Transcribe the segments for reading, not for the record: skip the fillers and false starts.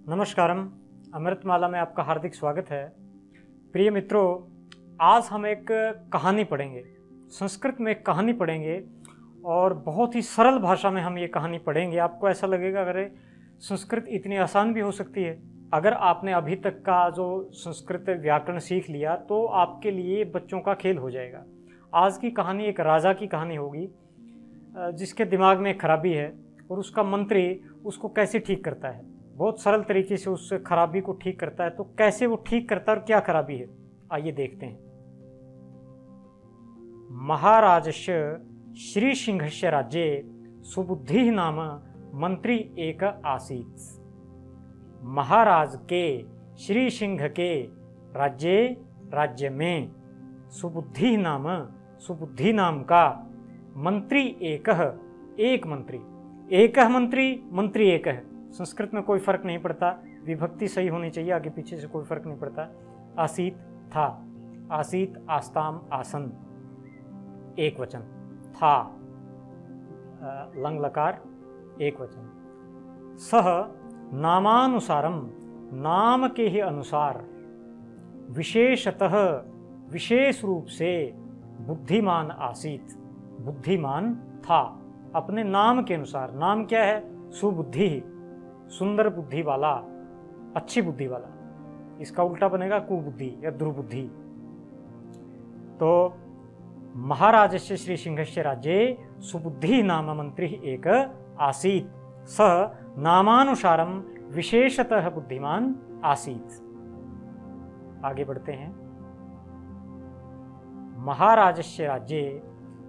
नमस्कारम। अमृतमाला में आपका हार्दिक स्वागत है। प्रिय मित्रों, आज हम एक कहानी पढ़ेंगे, संस्कृत में एक कहानी पढ़ेंगे और बहुत ही सरल भाषा में हम ये कहानी पढ़ेंगे। आपको ऐसा लगेगा अगर संस्कृत इतनी आसान भी हो सकती है। अगर आपने अभी तक का जो संस्कृत व्याकरण सीख लिया तो आपके लिए बच्चों का खेल हो जाएगा। आज की कहानी एक राजा की कहानी होगी जिसके दिमाग में खराबी है और उसका मंत्री उसको कैसे ठीक करता है। बहुत सरल तरीके से उस खराबी को ठीक करता है। तो कैसे वो ठीक करता है और क्या खराबी है, आइए देखते हैं। महाराजस्य श्रीसिंहस्य राज्ये सुबुद्धि नाम मंत्री एक आसीत्। महाराज के श्रीसिंह के राज्य में सुबुद्धि नाम का मंत्री एक मंत्री एक है। संस्कृत में कोई फर्क नहीं पड़ता, विभक्ति सही होनी चाहिए, आगे पीछे से कोई फर्क नहीं पड़ता। आसीत था, आसीत आस्ताम आसन एक वचन, था लंग लकार एक वचन। सह नामानुसारम नाम के ही अनुसार विशेषतः विशेष रूप से बुद्धिमान आसीत, बुद्धिमान था अपने नाम के अनुसार। नाम क्या है? सुबुद्धि, सुंदर बुद्धि वाला, अच्छी बुद्धि वाला। इसका उल्टा बनेगा कुबुद्धि या दुर्बुद्धि। तो महाराजस्य श्रीसिंहस्य राज्ये सुबुद्धि नाम मंत्री एक आसीत्, सः नामानुसारम विशेषतः बुद्धिमान आसीत्। आगे बढ़ते हैं। महाराजस्य राज्ये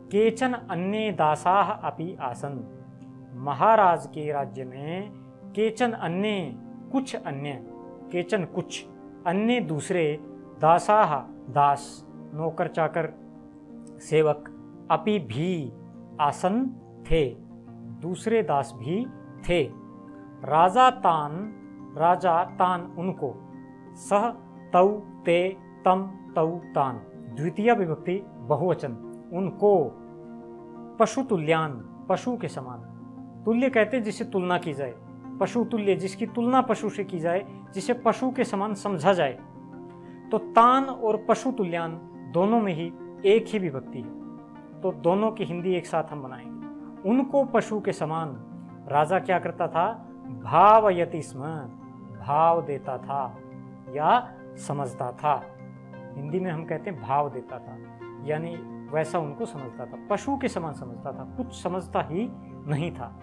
केचन अन्ये दासाः अपि आसन्। महाराज के राज्य में केचन अन्य कुछ अन्य दूसरे दासाः दास, नौकर चाकर, सेवक, अपि भी आसन थे, दूसरे दास भी थे। राजा तान उनको, सह तौ ते तम तौ तान, द्वितीय विभक्ति बहुवचन, उनको पशु तुल्यान, पशु के समान। तुल्य कहते जिसे तुलना की जाए, पशु तुल्य जिसकी तुलना पशु से की जाए, जिसे पशु के समान समझा जाए। तो तान और पशु तुल्यान दोनों में ही एक ही विभक्ति है, तो दोनों की हिंदी एक साथ हम बनाएंगे। उनको पशु के समान राजा क्या करता था? भावयति स्म, भाव देता था या समझता था। हिंदी में हम कहते हैं भाव देता था, यानी वैसा उनको समझता था, पशु के समान समझता था, कुछ समझता ही नहीं था।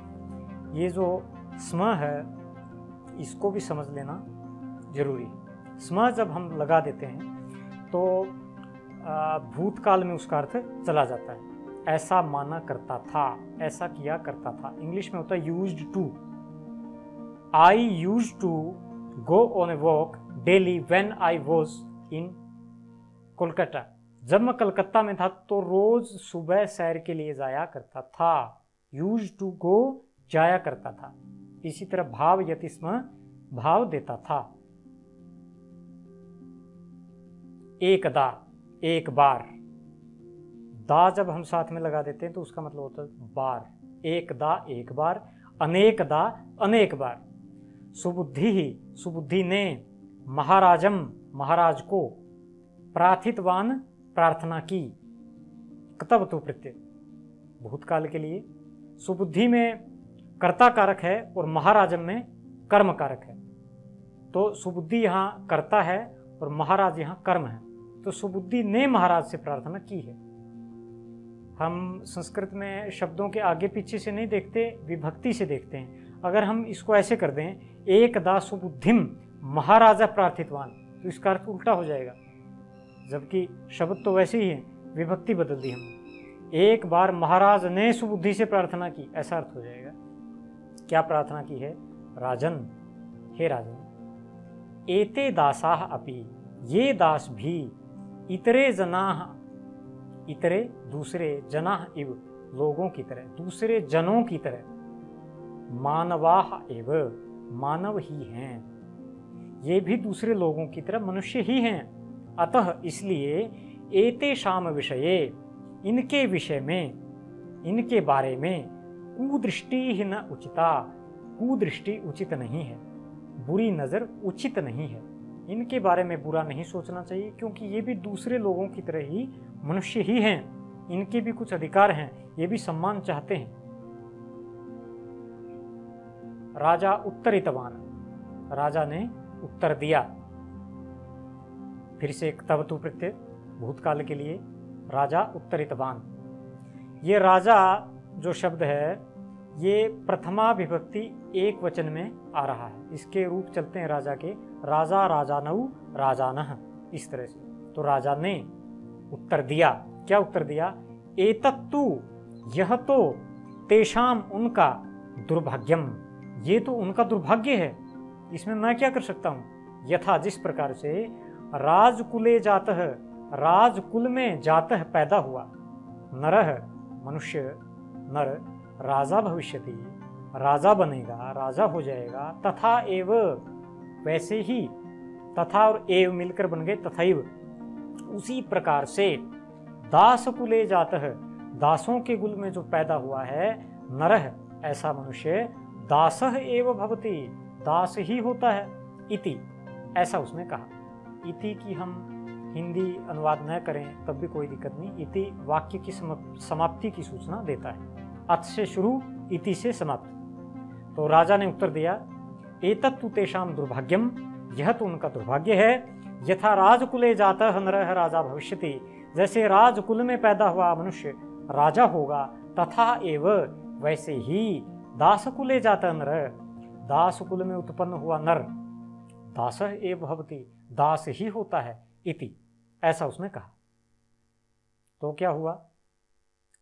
ये जो स्म है इसको भी समझ लेना जरूरी है। स्म जब हम लगा देते हैं तो भूतकाल में उसका अर्थ चला जाता है। ऐसा माना करता था, ऐसा किया करता था। इंग्लिश में होता है used to. I used to go on a walk daily when I was in Kolkata. जब मैं कलकत्ता में था तो रोज सुबह सैर के लिए जाया करता था। यूज्ड टू गो, जाया करता था। इसी तरह भाव यति स्म, भाव देता था। एकदा, एक बार। दा जब हम साथ में लगा देते हैं तो उसका मतलब होता है बार। एकदा एक बार, अनेकदा अनेक बार। सुबुद्धि ने महाराजम, महाराज को, प्रार्थितवान, प्रार्थना की। कर्तव्य प्रत्यय भूतकाल के लिए। सुबुद्धि में कर्ता कारक है और महाराजम में कर्म कारक है। तो सुबुद्धि यहाँ कर्ता है और महाराज यहाँ कर्म है। तो सुबुद्धि ने महाराज से प्रार्थना की है। हम संस्कृत में शब्दों के आगे पीछे से नहीं देखते, विभक्ति से देखते हैं। अगर हम इसको ऐसे कर दें, एकदा सुबुद्धिम महाराजा प्रार्थितवान, तो इसका अर्थ उल्टा हो जाएगा, जबकि शब्द तो वैसे ही है, विभक्ति बदल दी हमने। एक बार महाराज ने सुबुद्धि से प्रार्थना की, ऐसा अर्थ हो जाएगा। क्या प्रार्थना की है? राजन, हे राजन, एते दासाः अपि, ये दास भी, इतरे जनाः, इतरे दूसरे, जनाः इव लोगों की तरह, दूसरे जनों की तरह, मानवाः एव मानव ही हैं, ये भी दूसरे लोगों की तरह मनुष्य ही हैं। अतः इसलिए एतेषाम विषये, इनके विषय में, इनके बारे में कुदृष्टि ही न उचिता, कुदृष्टि उचित नहीं है। बुरी नज़र उचित नहीं है। इनके बारे में बुरा नहीं सोचना चाहिए, क्योंकि ये भी दूसरे लोगों की तरह ही मनुष्य ही हैं। इनके भी कुछ अधिकार हैं, ये भी सम्मान चाहते हैं। राजा उत्तरितवान, राजा ने उत्तर दिया। फिर से एक तवतु प्रत्यय भूतकाल के लिए, राजा उत्तरितवान। ये राजा जो शब्द है ये प्रथमा विभक्ति एक वचन में आ रहा है। इसके रूप चलते हैं राजा के, राजा, राजानऊ, राजानः, इस तरह से। तो राजा ने उत्तर दिया। क्या उत्तर दिया? एतत्तु, यह तो, तेषाम, उनका, दुर्भाग्यम, ये तो उनका दुर्भाग्य है, इसमें मैं क्या कर सकता हूं? यथा, जिस प्रकार से, राजकुले जातः, राजकुल में जातः पैदा हुआ, नरः, मनुष्य, नर, राजा भविष्यति, राजा बनेगा, राजा हो जाएगा, तथा एव, वैसे ही, तथा और एव मिलकर बन गए तथैव, उसी प्रकार से, दास कुले जातः, दासों के कुल में जो पैदा हुआ है, नरः, ऐसा मनुष्य, दासः एव भवति, दास ही होता है, इति, ऐसा उसने कहा। इति की हम हिंदी अनुवाद न करें तब भी कोई दिक्कत नहीं। इति वाक्य की समाप्ति की सूचना देता है। अथ से शुरू, इति से समाप्त। तो राजा ने उत्तर दिया, एतत्तु तेषाम दुर्भाग्यम, यह तो उनका दुर्भाग्य है, यथा राजकुले जातः नरः राजा भविष्यति, जैसे राजकुल में पैदा हुआ मनुष्य राजा होगा, तथा एव, वैसे ही, दासकुले जातः नरः, दासकुल में उत्पन्न हुआ नर, दासः एव भवति, दास ही होता है, इति, ऐसा उसने कहा। तो क्या हुआ?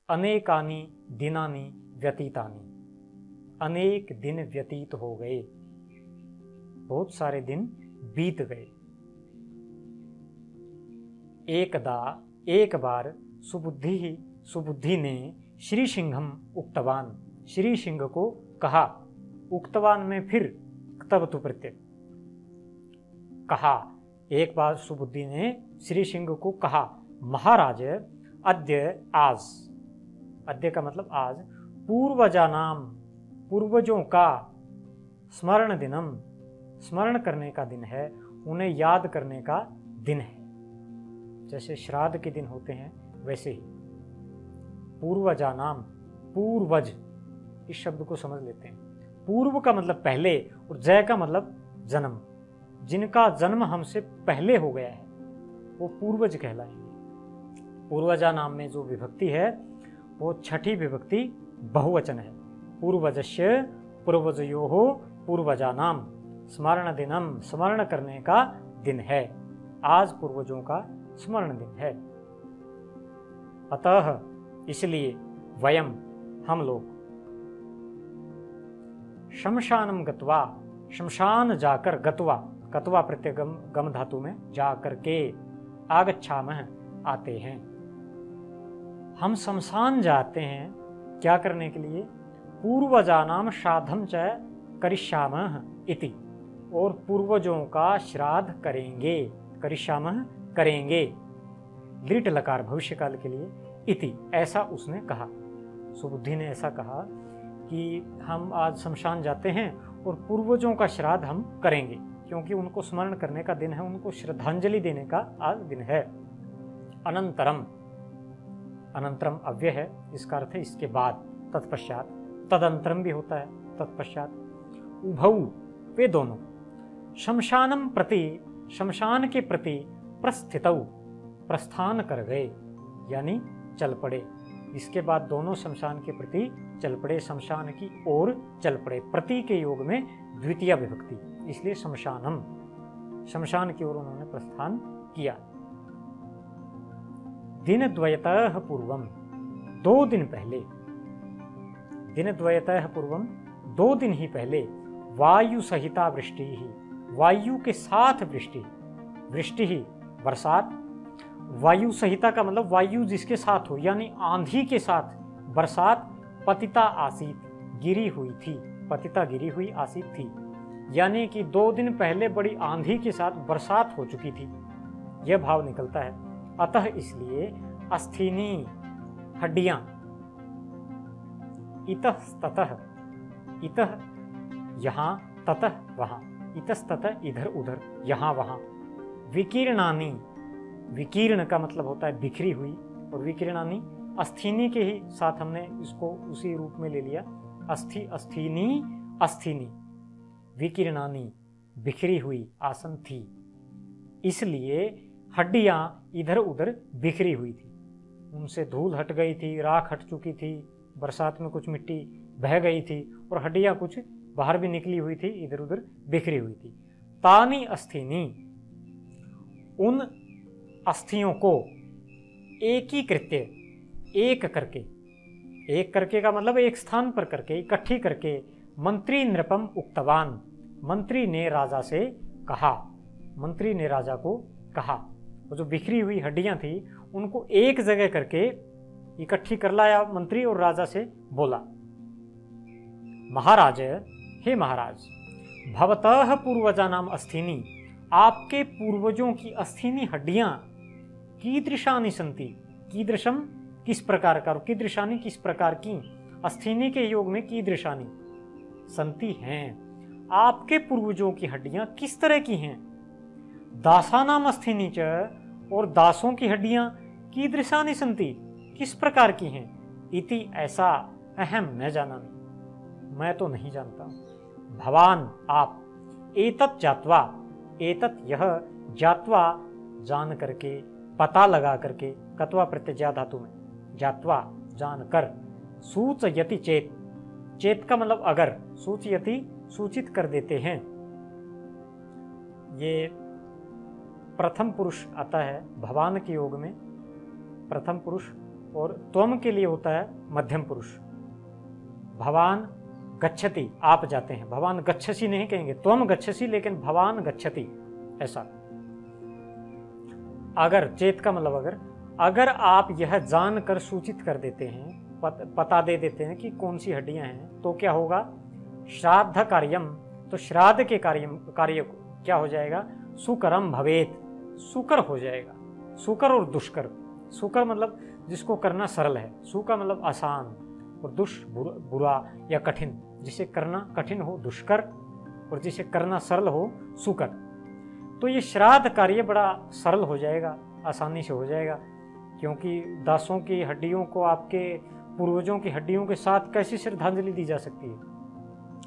अनेकानि दिनानि व्यतीतानि, अनेक दिन व्यतीत हो गए, बहुत सारे दिन बीत गए। एकदा, एक बार, सुबुद्धि, सुबुद्धि ने, श्री सिंहम उक्तवान, श्री सिंह को कहा, उक्तवान में फिर तवतु प्रत्यय, कहा। एक बार सुबुद्धि ने श्री सिंह को कहा, महाराज, अद्य, आज, अद्य का मतलब आज, पूर्वजानाम, पूर्वजों का, स्मरण दिनम, स्मरण करने का दिन है, उन्हें याद करने का दिन है। जैसे श्राद्ध के दिन होते हैं वैसे ही। पूर्वजानाम, पूर्वज, इस शब्द को समझ लेते हैं। पूर्व का मतलब पहले और जय का मतलब जन्म, जिनका जन्म हमसे पहले हो गया है वो पूर्वज कहलाएंगे। पूर्वजा नाम में जो विभक्ति है वो छठी विभक्ति बहुवचन है। पूर्वजस्य, पूर्वजयोः, पूर्वजानाम, स्मरण दिनम, स्मरण करने का दिन है, आज पूर्वजों का स्मरण दिन है। अतः, इसलिए, वयम, हम लोग, शमशानम गत्वा, शमशान जाकर, गत्वा, गत्वा प्रत्यय गम धातु में, जाकर के, आगच्छामः, आते हैं। हम शमशान जाते हैं क्या करने के लिए? पूर्वजानाम श्राद्धम च करिष्यामः इति, और पूर्वजों का श्राद्ध करेंगे, करिष्यामः, करेंगे, दृढ़ लकार भविष्य काल के लिए, इति, ऐसा उसने कहा। सुबुद्धि ने ऐसा कहा कि हम आज शमशान जाते हैं और पूर्वजों का श्राद्ध हम करेंगे, क्योंकि उनको स्मरण करने का दिन है, उनको श्रद्धांजलि देने का आज दिन है। अनंतरम, अनंतरम अव्यय है, इसका अर्थ है इसके बाद, तत्पश्चात, तदंतरम भी होता है, तत्पश्चात। उभौ, वे दोनों, शमशानम प्रति, शमशान के प्रति, प्रस्थितौ, प्रस्थान कर गए, यानी चल पड़े। इसके बाद दोनों शमशान के प्रति चल पड़े, शमशान की ओर चल पड़े। प्रति के योग में द्वितीय विभक्ति, इसलिए शमशानम, शमशान की ओर उन्होंने प्रस्थान किया। दिन द्वयतः पूर्वम, 2 दिन पहले, दिन द्वयतः पूर्वम, 2 दिन ही पहले, वायु सहिता वृष्टि ही, वायु के साथ वृष्टि, वृष्टि ही बरसात, वायु सहिता का मतलब वायु जिसके साथ हो, यानी आंधी के साथ बरसात, पतिता आसीत, गिरी हुई थी, पतिता गिरी हुई, आसीत थी, यानी कि 2 दिन पहले बड़ी आंधी के साथ बरसात हो चुकी थी, यह भाव निकलता है। अतः, इसलिए, अस्थिनी, हड्डियां, इतः ततः, इतः यहाँ, ततः वहाँ, इतस्ततः इधर उधर, यहाँ वहाँ। विकीर्णानि, विकीर्ण का मतलब होता है बिखरी हुई, और विकीर्णानि अस्थीनी के ही साथ हमने इसको उसी रूप में ले लिया। अस्थि, अस्थीनी, अस्थीनी। विकीर्णानि बिखरी हुई आसन थी, इसलिए हड्डियां इधर उधर बिखरी हुई थी। उनसे धूल हट गई थी, राख हट चुकी थी, बरसात में कुछ मिट्टी बह गई थी, और हड्डियां कुछ बाहर भी निकली हुई थी, इधर उधर बिखरी हुई थी। तानी अस्थीनी, उन अस्थियों को एकीकृत्य, एक करके, एक करके का मतलब एक स्थान पर करके, इकट्ठी करके, मंत्री नृपम उक्तवान, मंत्री ने राजा से कहा, मंत्री ने राजा को कहा। वो जो बिखरी हुई हड्डियां थी उनको एक जगह करके इकट्ठी कर लाया मंत्री, और राजा से बोला, महाराज, हे महाराज, भवतः पूर्वजानाम अस्थीनि, आपके पूर्वजों की अस्थीनी हड्डियां, कीदृशानि सन्ति, कीदृशम किस प्रकार का, कीदृशानि किस प्रकार की, अस्थीनी के योग में कीदृशानि, सन्ति हैं, आपके पूर्वजों की हड्डियां किस तरह की हैं। दासानाम अस्थीनि च, और दासों की हड्डियां कीदृशानि सन्ति, किस प्रकार की हैं। इति, ऐसा, अहम न जाना, मैं तो नहीं जानता। भवान, आप, एतत् जात्वा, एतत् यह, जात्वा जान करके, पता लगा करके, कत्वा प्रत्यय धातु में, जात्वा जानकर, सूचयति चेत, चेत का मतलब अगर, सूचयति सूचित कर देते हैं। ये प्रथम पुरुष आता है भवान के योग में, प्रथम पुरुष, और त्वम के लिए होता है मध्यम पुरुष। भवान गच्छति, आप जाते हैं, भवान गच्छसि नहीं कहेंगे, त्वम गच्छसि, लेकिन भवान गच्छति, ऐसा। अगर, चेत का मतलब अगर, अगर आप यह जानकर सूचित कर देते हैं, पता दे देते हैं कि कौन सी हड्डियां हैं, तो क्या होगा, श्राद्ध कार्यम, तो श्राद्ध के कार्य क्या हो जाएगा, सुकरम भवेत, सुकर हो जाएगा। सुकर और दुष्कर, सुकर मतलब जिसको करना सरल है, सु का मतलब आसान, और दुष बुरा या कठिन, जिसे करना कठिन हो दुष्कर, और जिसे करना सरल हो सुकर। तो ये श्राद्ध कार्य बड़ा सरल हो जाएगा, आसानी से हो जाएगा, क्योंकि दासों की हड्डियों को आपके पूर्वजों की हड्डियों के साथ कैसी श्रद्धांजलि दी जा सकती है।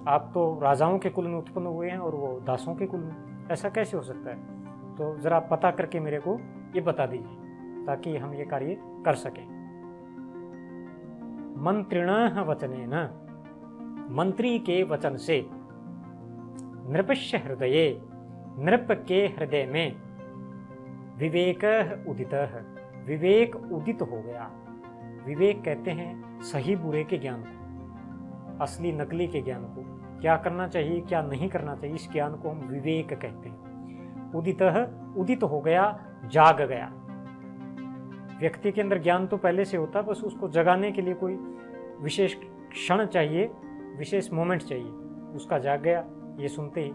आप तो राजाओं के कुल में उत्पन्न हुए हैं और वो दासों के कुल में, ऐसा कैसे हो सकता है। तो जरा पता करके मेरे को ये बता दीजिए, ताकि हम ये कार्य कर सकें। मंत्रिणः वचनेन, मंत्री के वचन से, नृपस्य हृदये, नृप के हृदय में, विवेकः उदितः, विवेक उदित हो गया। विवेक कहते हैं सही बुरे के ज्ञान को, असली नकली के ज्ञान को, क्या करना चाहिए क्या नहीं करना चाहिए, इस ज्ञान को हम विवेक कहते हैं। उदितः, उदित हो गया, जाग गया। व्यक्ति के अंदर ज्ञान तो पहले से होता, बस उसको जगाने के लिए कोई विशेष क्षण चाहिए, विशेष मोमेंट चाहिए, उसका जाग गया ये सुनते ही।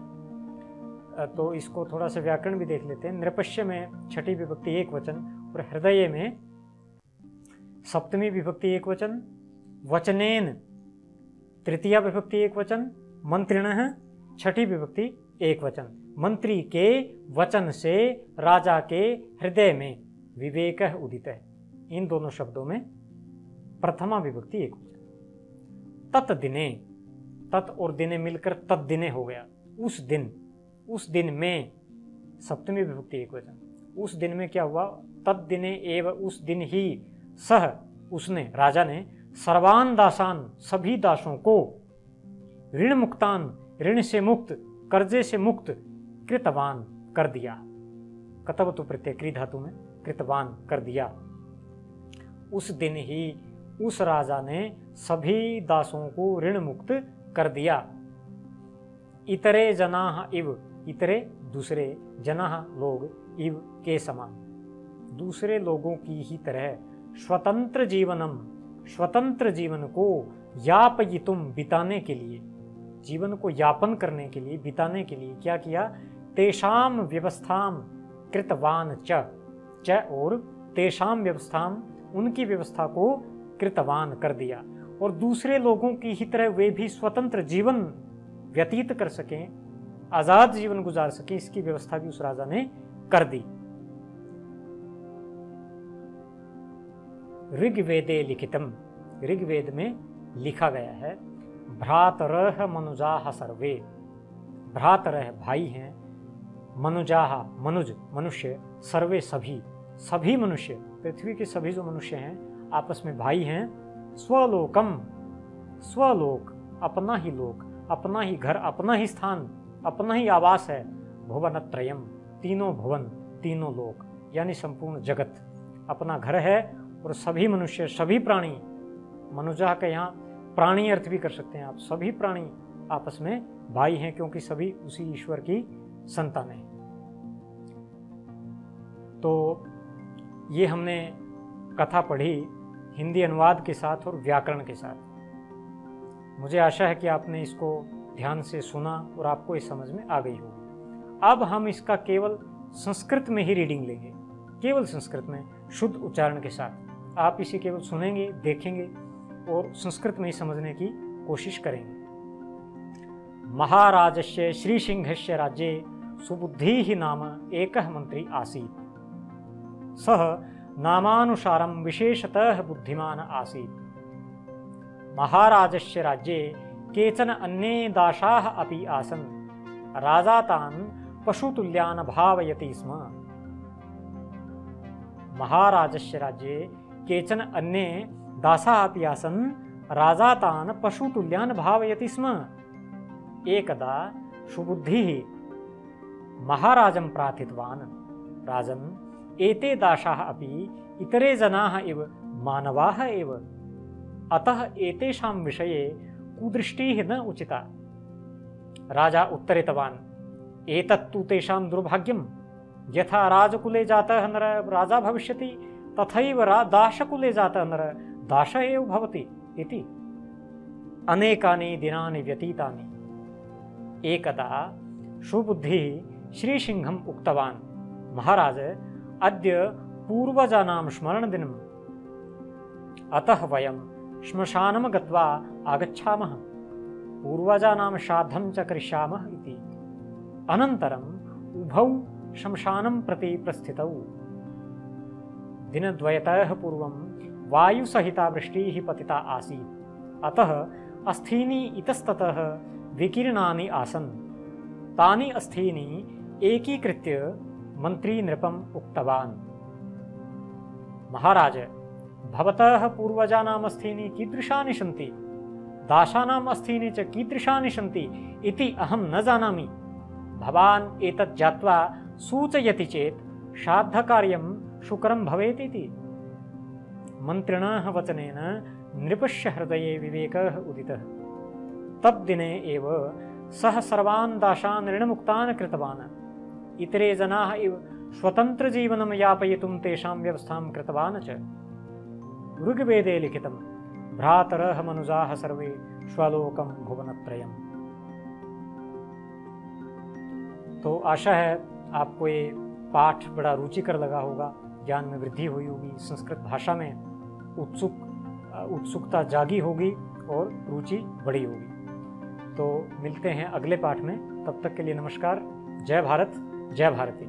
तो इसको थोड़ा सा व्याकरण भी देख लेते हैं। नृपस्य में छठी विभक्ति एक वचन, और हृदय में सप्तमी विभक्ति एक वचन, वचनेन तृतीया विभक्ति एक वचन, मंत्रिणः छठी विभक्ति एक वचन। मंत्री के वचन से राजा के हृदय में विवेकः उदित है। इन दोनों शब्दों में प्रथमा विभक्ति एक वचन। तत् दिने, तत् और दिने मिलकर तत् दिने हो गया। उस दिन, उस दिन में सप्तमी विभक्ति एक वचन। उस दिन में क्या हुआ, तत् दिने एव, उस दिन ही, सह उसने, राजा ने, सर्वान दासान सभी दासों को, ऋण मुक्तान ऋण से मुक्त, कर्जे से मुक्त, कृतवान कर दिया। कतवतु प्रत्यय क्री धातु में कृतवान कर दिया। उस दिन ही उस राजा ने सभी दासों को ऋण मुक्त कर दिया। इतरे जनाः इव, इतरे दूसरे, जनाः लोग, इव के समान, दूसरे लोगों की ही तरह, स्वतंत्र जीवनम, स्वतंत्र जीवन को, यापयितुम बिताने के लिए, जीवन को यापन करने के लिए, बिताने के लिए क्या किया, तेषाम व्यवस्थाम कृतवान च और तेषाम व्यवस्थाम उनकी व्यवस्था को कृतवान कर दिया, और दूसरे लोगों की ही तरह वे भी स्वतंत्र जीवन व्यतीत कर सकें, आजाद जीवन गुजार सके, इसकी व्यवस्था भी उस राजा ने कर दी। ऋग्वेदे लिखितम, ऋग्वेद में लिखा गया है, भ्रातरः मनुजाः सर्वे, भ्रातरः भाई हैं, मनुजाः मनुज मनुष्य, सर्वे सभी, सभी मनुष्य, पृथ्वी के सभी जो मनुष्य हैं आपस में भाई हैं। स्वलोकम, स्वलोक अपना ही लोक, अपना ही घर, अपना ही स्थान, अपना ही आवास है। भुवनत्रयम, तीनों भुवन, तीनों लोक, यानी संपूर्ण जगत अपना घर है। और सभी मनुष्य, सभी प्राणी, मनुजा के यहाँ प्राणी अर्थ भी कर सकते हैं आप, सभी प्राणी आपस में भाई हैं, क्योंकि सभी उसी ईश्वर की संतान हैं। तो ये हमने कथा पढ़ी हिंदी अनुवाद के साथ और व्याकरण के साथ। मुझे आशा है कि आपने इसको ध्यान से सुना और आपको ये समझ में आ गई होगी। अब हम इसका केवल संस्कृत में ही रीडिंग लेंगे, केवल संस्कृत में, शुद्ध उच्चारण के साथ। आप इसे केवल सुनेंगे, देखेंगे और संस्कृत में ही समझने की कोशिश करेंगे। महाराजस्य श्रीसिंहस्य राज्ये सुबुद्धिः नाम एकः मंत्री आसीत्। सः नामानुसारं विशेषतः बुद्धिमान् आसीत्। महाराजस्य राज्ये केचन अन्ये दासाः अपि आसन्। राजा तान् पशुतुल्यान् भावयति स्म। महाराजस्य राज्ये केचन अन्ये दासाः अपि आसन्। राजा तान् पशुतुल्यान् भावयति स्म। एकदा सुबुद्धिः महाराजं प्रार्थितवान्, राजन्, एते दासाः अपि इतरे जनाः इव मानवाः एव, अतः एतेषां विषये कुदृष्टिः न उचिता। राजा उत्तरितवान्, एतत्तु तेषां दुर्भाग्यं, यथा राजकुले जातः नरः राजा भविष्यति तथैव दासकुले जातः नरः दासः एव भवति इति। अनेकानि दिनानि व्यतीतानि। एकदा सुबुद्धिः श्रीसिंहम् उक्तवान्, महाराज, अद्य पूर्वजानां स्मरणदिनम्, अतः वयं श्मशानं गत्वा आगच्छामः, पूर्वजानां श्राद्धं च करिष्यामः इति। अनन्तरम् उभौ श्मशानं प्रति प्रस्थितौ। दिनद्वयतः पूर्वं वायुसहिता वृष्टिः पतिता आसीत्, अतः अस्थीनि इतस्ततः विकीर्णानि आसन्। तानि अस्थीनि एकीकृत्य मंत्री नृपम् उक्तवान्, महाराज, भवतः पूर्वजानाम् अस्थीनि कीदृशानि सन्ति, दासानाम् अस्थीनि च कीदृशानि सन्ति इति अहं न जानामि। भवान् एतत् ज्ञात्वा सूचयति चेत् श्राद्धकार्यं सुकरं भवेत् इति। मन्त्रिणः वचनेन नृपस्य हृदये विवेकः उदितः। तद्दिने एव सः सर्वान् दासान् ऋणमुक्तान् कृतवान्। इतरे जनाः इव स्वतन्त्रजीवनं यापयितुं तेषां व्यवस्थां कृतवान् च। ऋग्वेदे लिखितं, भ्रातरः मनुजाः सर्वे स्वलोकं भुवनत्रयम्। तो आशा है आपको ये पाठ बड़ा रुचिकर लगा होगा, ज्ञान में वृद्धि हुई होगी, संस्कृत भाषा में उत्सुकता जागी होगी और रुचि बढ़ी होगी। तो मिलते हैं अगले पाठ में, तब तक के लिए नमस्कार। जय भारत, जय भारती।